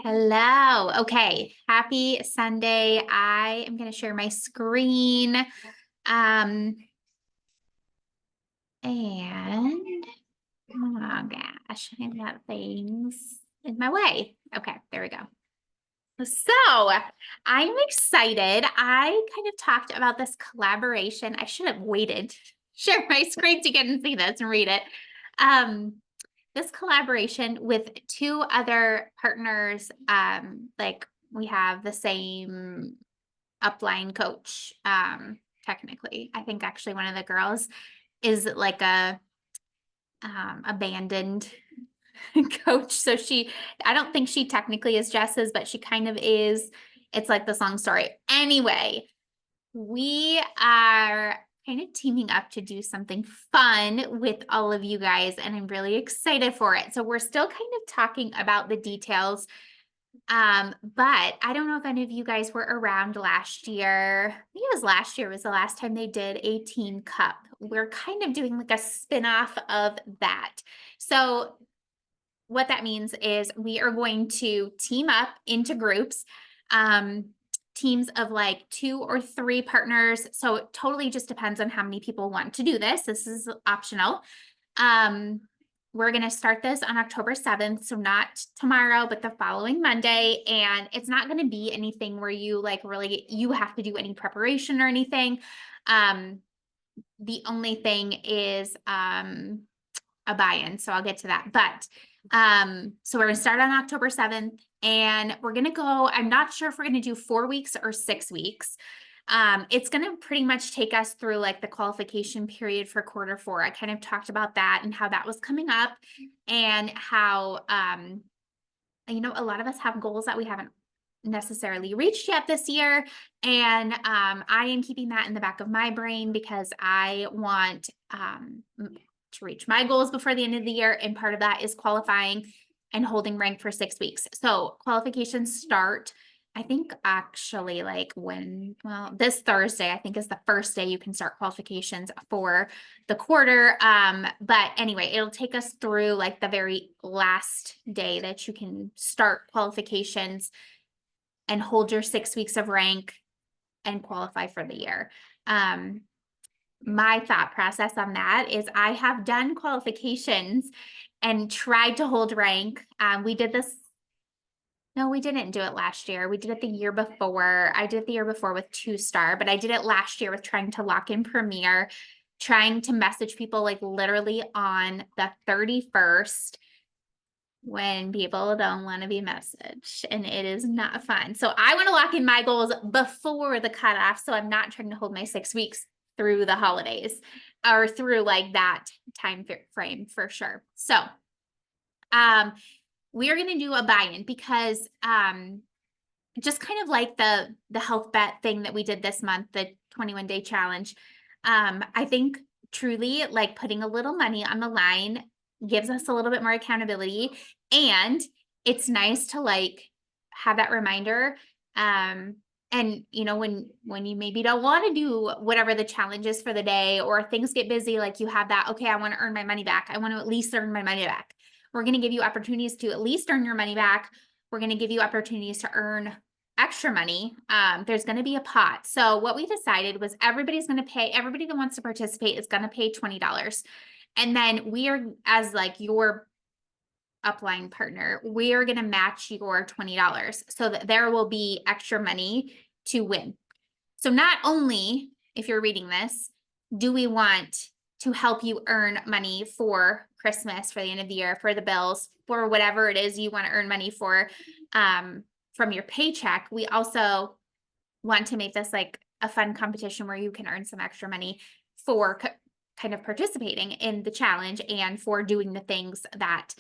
Hello. Okay. Happy Sunday. I am going to share my screen. And oh gosh, I've got things in my way. Okay, there we go. So I'm excited. I kind of talked about this collaboration. I should have waited to share my screen to get and see this and read it. Um, this collaboration with two other partners, like we have the same upline coach, technically. I think actually one of the girls is like a abandoned coach. So I don't think she technically is Jess's, but she kind of is. It's like the song story. Anyway, we are kind of teaming up to do something fun with all of you guys, and I'm really excited for it. So we're still kind of talking about the details. But I don't know if any of you guys were around last year. I think it was last year was the last time they did a teen cup. We're kind of doing like a spin-off of that. So what that means is we are going to team up into groups, teams of like 2 or 3 partners. So it totally just depends on how many people want to do this. This is optional. We're going to start this on October 7th. So not tomorrow, but the following Monday. And it's not going to be anything where you like really, you have to do any preparation or anything. The only thing is, a buy-in. So I'll get to that. But so we're gonna start on October 7th and we're gonna go, I'm not sure if we're gonna do 4 weeks or 6 weeks. It's gonna pretty much take us through like the qualification period for Q4. I kind of talked about that and how that was coming up and how a lot of us have goals that we haven't necessarily reached yet this year. And I am keeping that in the back of my brain because I want to reach my goals before the end of the year. And part of that is qualifying and holding rank for 6 weeks. So qualifications start, I think actually this Thursday, I think is the first day you can start qualifications for the quarter. But anyway, it'll take us through like the very last day that you can start qualifications and hold your 6 weeks of rank and qualify for the year. My thought process on that is I have done qualifications and tried to hold rank. We did this. No, we didn't do it last year. We did it the year before. I did it the year before with 2-star, but I did it last year with trying to lock in Premier, trying to message people like literally on the 31st when people don't want to be messaged, and it is not fun. So I want to lock in my goals before the cutoff. So I'm not trying to hold my 6 weeks through the holidays or through like that time frame for sure. So, we are going to do a buy-in because, just kind of like the health bet thing that we did this month, the 21-day challenge. I think truly like putting a little money on the line gives us a little bit more accountability, and it's nice to like have that reminder. And when you maybe don't want to do whatever the challenge is for the day or things get busy, like you have that, okay, I want to earn my money back. I want to at least earn my money back. We're going to give you opportunities to at least earn your money back. We're going to give you opportunities to earn extra money. There's going to be a pot. So what we decided was everybody that wants to participate is going to pay $20. And then we are, as like your upline partner, we are going to match your $20 so that there will be extra money to win. So not only, if you're reading this, do we want to help you earn money for Christmas, for the end of the year, for the bills, for whatever it is you want to earn money for, from your paycheck, we also want to make this like a fun competition where you can earn some extra money for kind of participating in the challenge and for doing the things that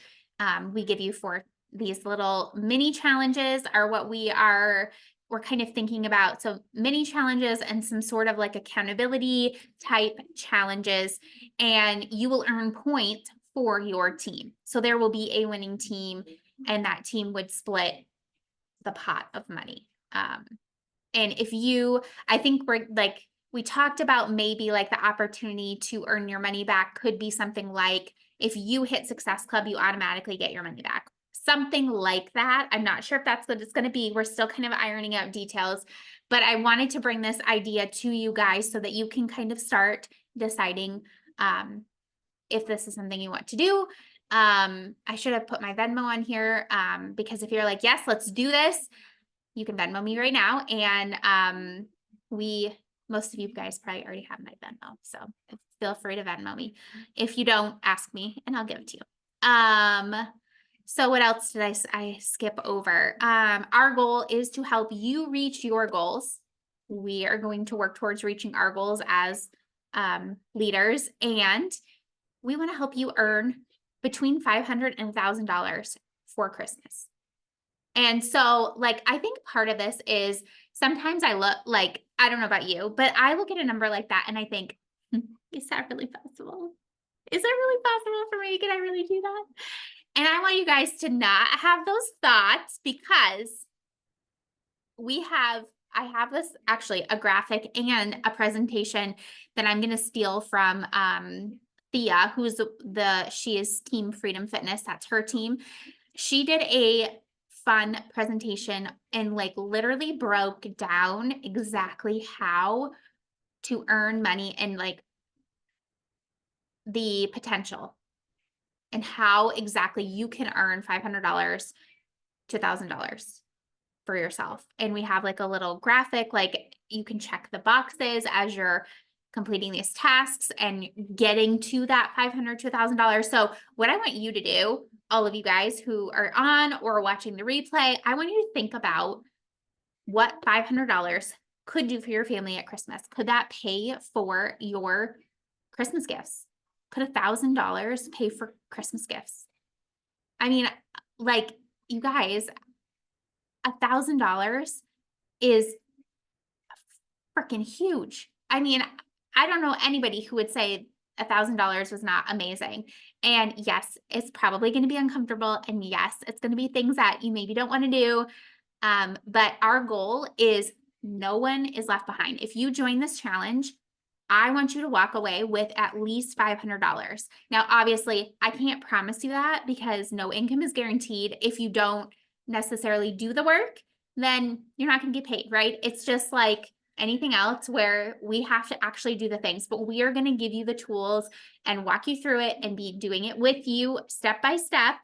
we give you for these little mini challenges are what we're kind of thinking about. So mini challenges and some sort of like accountability type challenges, and you will earn points for your team. So there will be a winning team and that team would split the pot of money. And I think we talked about maybe like the opportunity to earn your money back could be something like if you hit Success Club, you automatically get your money back. something like that. I'm not sure if that's what it's going to be. We're still kind of ironing out details, but I wanted to bring this idea to you guys so that you can kind of start deciding if this is something you want to do. I should have put my Venmo on here because if you're like, yes, let's do this, you can Venmo me right now. And most of you guys probably already have my Venmo, so feel free to Venmo me. If you don't, ask me and I'll give it to you. So what else did I skip over? Our goal is to help you reach your goals. We are going to work towards reaching our goals as leaders, and we want to help you earn between $500 and $1,000 for Christmas. And so, like, I think part of this is sometimes I look like, I don't know about you, but I look at a number like that and I think, is that really possible? Is it really possible for me? Can I really do that? And I want you guys to not have those thoughts because I have this actually a graphic and a presentation that I'm going to steal from Thea, who's she is Team Freedom Fitness. That's her team. She did a fun presentation and like literally broke down exactly how to earn money and like the potential and how exactly you can earn $500 to $1,000 for yourself. And we have like a little graphic, like you can check the boxes as you're completing these tasks and getting to that $500 to $1,000. So what I want you to do, all of you guys who are on or watching the replay, I want you to think about what $500 could do for your family at Christmas. Could that pay for your Christmas gifts? Could $1,000 pay for Christmas gifts? I mean, like, you guys, $1,000 is freaking huge. I mean, I don't know anybody who would say $1,000 was not amazing. And yes, it's probably going to be uncomfortable. And yes, it's going to be things that you maybe don't want to do. But our goal is no one is left behind. If you join this challenge, I want you to walk away with at least $500. Now, obviously, I can't promise you that because no income is guaranteed. If you don't necessarily do the work, then you're not going to get paid, right? It's just like anything else where we have to actually do the things, but we are going to give you the tools and walk you through it and be doing it with you step by step.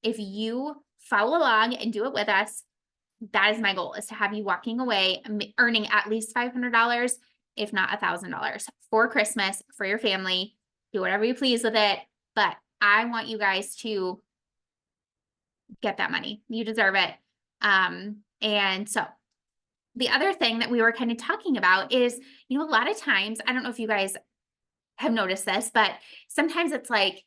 If you follow along and do it with us, that is my goal, is to have you walking away earning at least $500, if not $1,000 for Christmas, for your family. Do whatever you please with it. But I want you guys to get that money. You deserve it. And so the other thing that we were kind of talking about is, a lot of times, I don't know if you guys have noticed this, but sometimes it's like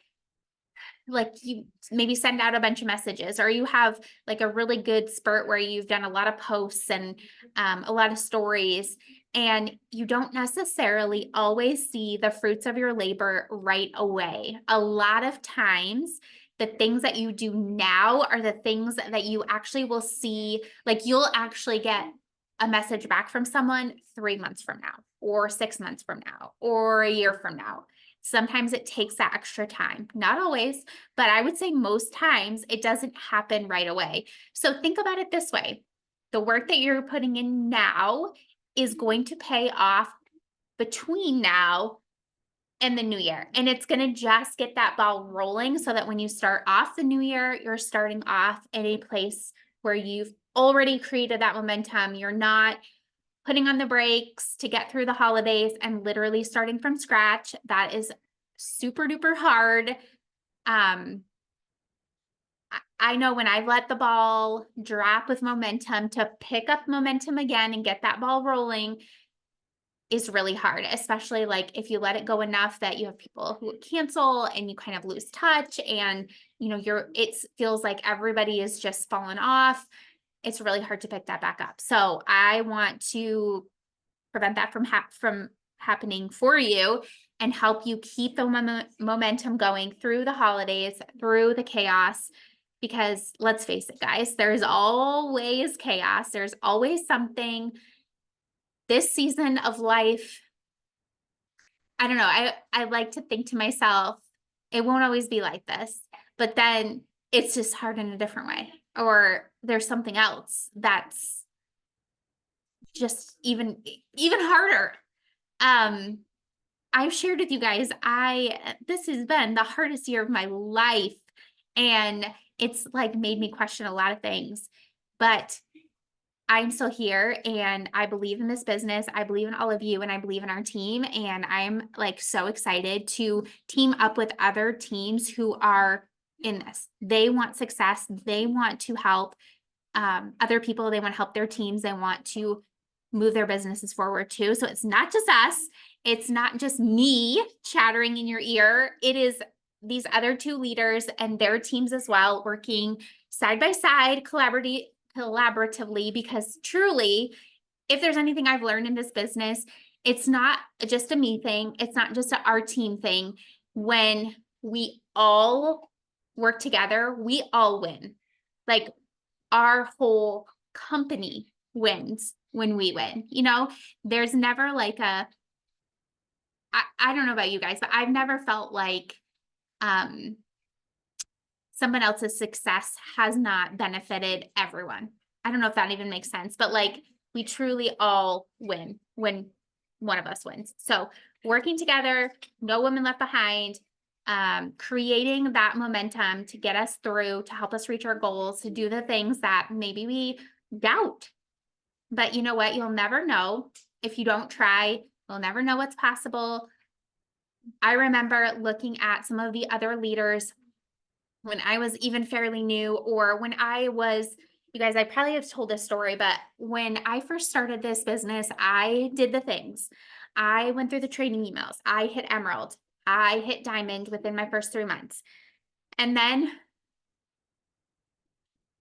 you maybe send out a bunch of messages, or you have like a really good spurt where you've done a lot of posts and a lot of stories, and you don't necessarily always see the fruits of your labor right away. A lot of times, the things that you do now are the things that you actually will see, like you'll actually get a message back from someone 3 months from now, or 6 months from now, or a year from now. Sometimes it takes that extra time, not always, but I would say most times it doesn't happen right away. So think about it this way. The work that you're putting in now is going to pay off between now and the new year. And it's going to just get that ball rolling so that when you start off the new year, you're starting off in a place where you've already created that momentum. You're not putting on the brakes to get through the holidays and literally starting from scratch. That is super duper hard. I know when I've let the ball drop with momentum, to pick up momentum again and get that ball rolling is really hard, especially like if you let it go enough that you have people who cancel and you kind of lose touch, and it feels like everybody is just falling off. It's really hard to pick that back up. So I want to prevent that from happening for you and help you keep the momentum going through the holidays, through the chaos. Because let's face it, guys, there's always chaos. There's always something. This season of life, I don't know. I like to think to myself, it won't always be like this. But then it's just hard in a different way, or there's something else that's just even harder. Um, I've shared with you guys, this has been the hardest year of my life, and it's like made me question a lot of things. But I'm still here and I believe in this business. I believe in all of you and I believe in our team. And I'm like so excited to team up with other teams who are in this. They want success. They want to help other people. They want to help their teams. They want to move their businesses forward too. So it's not just us. It's not just me chattering in your ear. It is these other two leaders and their teams as well, working side by side, collaboratively, because truly, if there's anything I've learned in this business, it's not just a me thing. It's not just our team thing. When we all work together, we all win. Like our whole company wins when we win. There's never like I don't know about you guys, but I've never felt like someone else's success has not benefited everyone. I don't know if that even makes sense, but like we truly all win when one of us wins. So working together, no women left behind, creating that momentum to get us through, to help us reach our goals, to do the things that maybe we doubt. But you know what? You'll never know if you don't try. You'll never know what's possible. I remember looking at some of the other leaders when I was even fairly new, or when I was, you guys, I probably have told this story, but when I first started this business, I did the things. I went through the training emails. I hit Emerald. I hit Diamond within my first 3 months. And then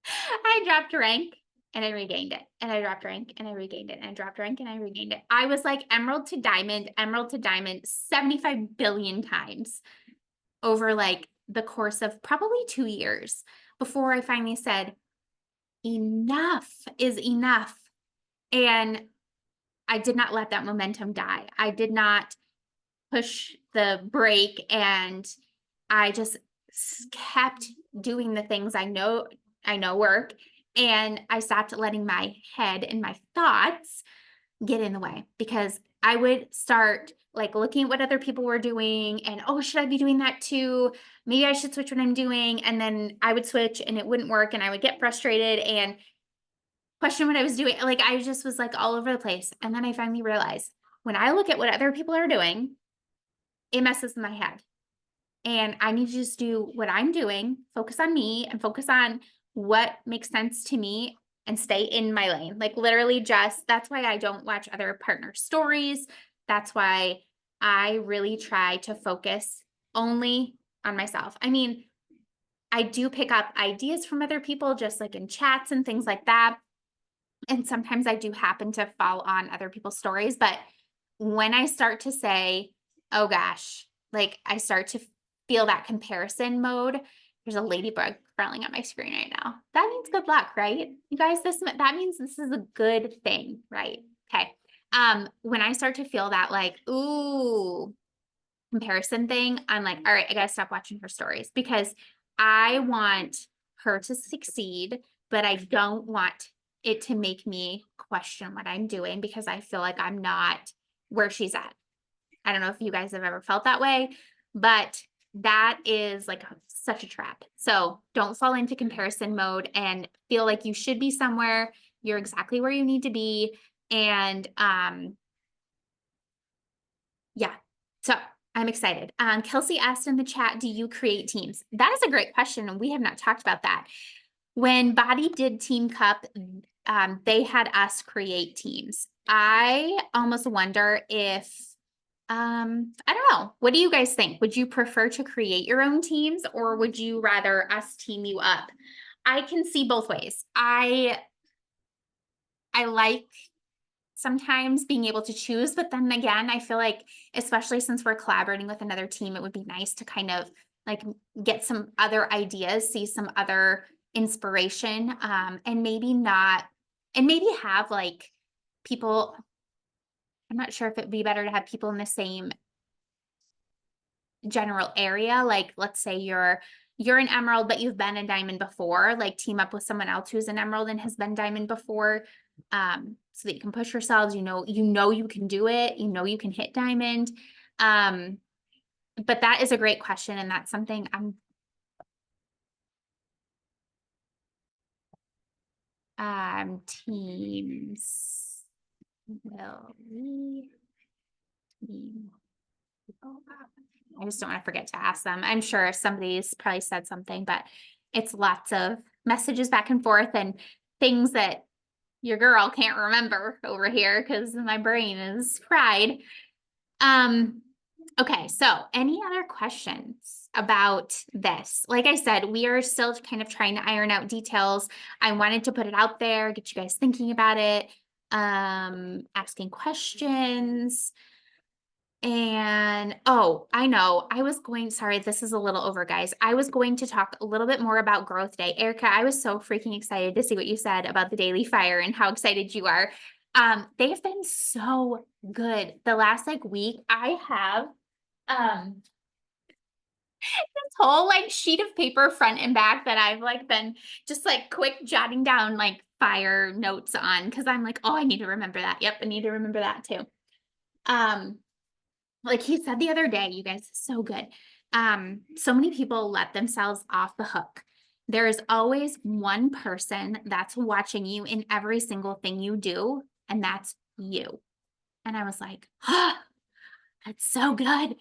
I dropped rank and I regained it. And I dropped rank and I regained it. And I dropped rank and I regained it. I was like Emerald to Diamond 75 billion times over like the course of probably 2 years before I finally said, enough is enough. And I did not let that momentum die. I did not push the brake, and I just kept doing the things I know work. And I stopped letting my head and my thoughts get in the way, because I would start like looking at what other people were doing and, oh, should I be doing that too? Maybe I should switch what I'm doing. And then I would switch and it wouldn't work. And I would get frustrated and question what I was doing. Like I just was like all over the place. And then I finally realized when I look at what other people are doing, it messes with my head. And I need to just do what I'm doing, focus on me and focus on what makes sense to me and stay in my lane. Like literally that's why I don't watch other partner stories. That's why I really try to focus only on myself. I mean, I do pick up ideas from other people, just like in chats and things like that. And sometimes I do happen to fall on other people's stories. But when I start to say, oh gosh, like I start to feel that comparison mode. There's a ladybug crawling on my screen right now. That means good luck, right? You guys, that means this is a good thing, right? Okay. When I start to feel that like, ooh, comparison thing, I'm like, all right, I gotta stop watching her stories, because I want her to succeed, but I don't want it to make me question what I'm doing because I feel like I'm not where she's at. I don't know if you guys have ever felt that way, but that is like such a trap. So don't fall into comparison mode and feel like you should be somewhere. You're exactly where you need to be. And yeah, so I'm excited. Kelsey asked in the chat, do you create teams? That is a great question, and we have not talked about that. When Body did Team Cup, they had us create teams. I almost wonder if I don't know. What do you guys think? Would you prefer to create your own teams, or would you rather us team you up? I can see both ways. I like sometimes being able to choose, but then again, I feel like, especially since we're collaborating with another team, it would be nice to kind of like get some other ideas, see some other inspiration, and maybe have like people. I'm not sure if it'd be better to have people in the same general area. Like, let's say you're you're an emerald, but you've been a diamond before, like team up with someone else who's an emerald and has been diamond before. So that you can push yourselves, you know, you can do it, you know, you can hit diamond. But that is a great question. And that's something teams will we team people up? I just don't want to forget to ask them. I'm sure somebody's probably said something, but it's lots of messages back and forth and things that your girl can't remember over here because my brain is fried. Okay, so any other questions about this? Like I said, we are still kind of trying to iron out details. I wanted to put it out there, get you guys thinking about it, asking questions. And oh, I know. Sorry, this is a little over, guys. I was going to talk a little bit more about Growth Day. Erica, I was so freaking excited to see what you said about the Daily Fire and how excited you are. They have been so good. The last like week, I have this whole like sheet of paper front and back that I've like been just like quick jotting down like fire notes on because I'm like, oh, I need to remember that. Yep, I need to remember that too. Like he said the other day, you guys, so good. So many people let themselves off the hook. There is always one person that's watching you in every single thing you do, and that's you. And I was like, oh, that's so good.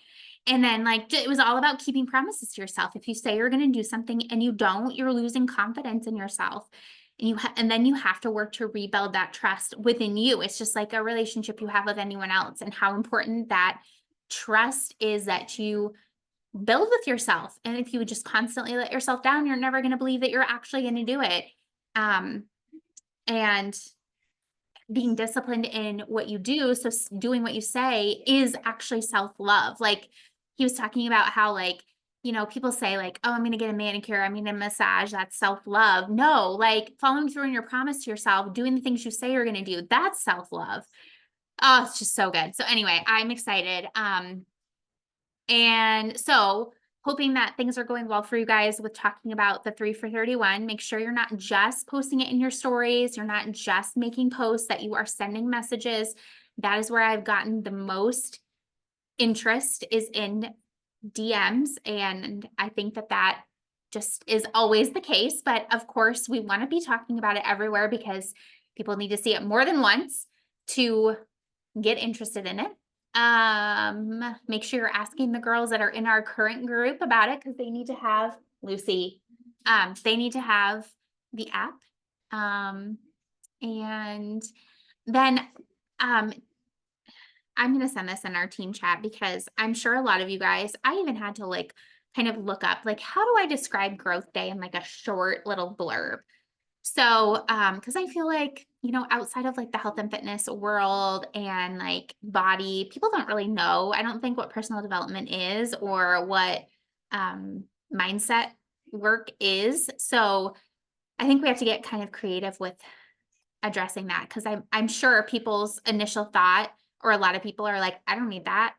And then like it was all about keeping promises to yourself. If you say you're going to do something and you don't, you're losing confidence in yourself. And then you have to work to rebuild that trust within you. It's just like a relationship you have with anyone else, and how important that trust is that you build with yourself. And if you just constantly let yourself down, you're never going to believe that you're actually going to do it. And being disciplined in what you do, so doing what you say, is actually self-love. Like he was talking about how like, you know, people say like, oh, I'm going to get a manicure, I'm going to massage, that's self-love. No, like following through on your promise to yourself, doing the things you say you're going to do, that's self-love. Oh, it's just so good. So anyway, I'm excited. And so hoping that things are going well for you guys with talking about the 3 for 31. Make sure you're not just posting it in your stories. You're not just making posts, that you are sending messages. That is where I've gotten the most interest, is in DMs. And I think that that just is always the case. But of course, we want to be talking about it everywhere because people need to see it more than once to get interested in it. Make sure you're asking the girls that are in our current group about it, because they need to have Lucy. They need to have the app. And then I'm going to send this in our team chat because I'm sure a lot of you guys, I even had to like kind of look up, like, how do I describe Growth Day in like a short little blurb? So, because I feel like, you know, outside of like the health and fitness world and like body, people don't really know, I don't think, what personal development is or what mindset work is. So I think we have to get kind of creative with addressing that, because I'm sure people's initial thought, or a lot of people are like, I don't need that.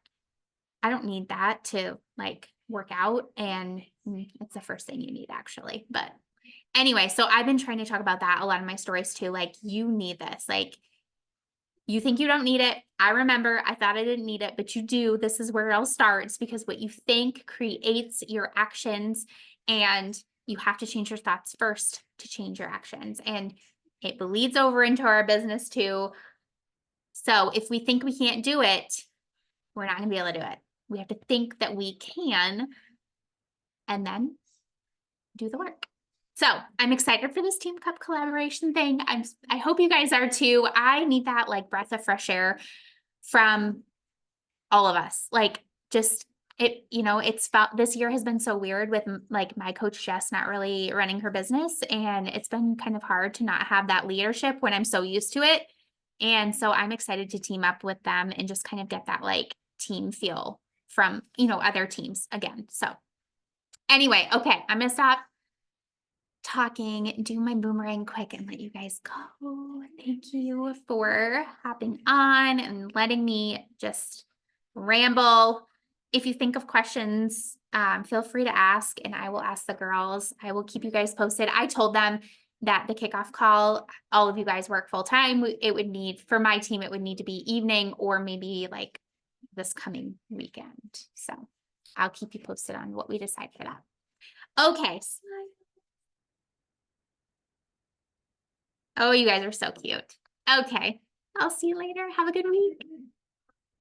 I don't need that to like work out. And it's the first thing you need, actually. But anyway, so I've been trying to talk about that a lot in my stories too. Like, you need this. Like, you think you don't need it. I remember I thought I didn't need it, but you do. This is where it all starts, because what you think creates your actions, and you have to change your thoughts first to change your actions. And it bleeds over into our business too. So if we think we can't do it, we're not going to be able to do it. We have to think that we can, and then do the work. So I'm excited for this Team Cup collaboration thing. I hope you guys are too. I need that like breath of fresh air from all of us. Like, just it, you know, it's felt, this year has been so weird with like my coach Jess not really running her business, and it's been kind of hard to not have that leadership when I'm so used to it. And so I'm excited to team up with them and just kind of get that like team feel from, you know, other teams again. So anyway, okay, I'm gonna stop talking, do my boomerang quick, and let you guys go. Thank you for hopping on and letting me just ramble. If you think of questions feel free to ask and I will ask the girls. I will keep you guys posted. I told them that the kickoff call, all of you guys work full time. It would need, for my team, it would need to be evening or maybe like this coming weekend. So I'll keep you posted on what we decide for that. Okay. Oh, you guys are so cute. Okay. I'll see you later. Have a good week.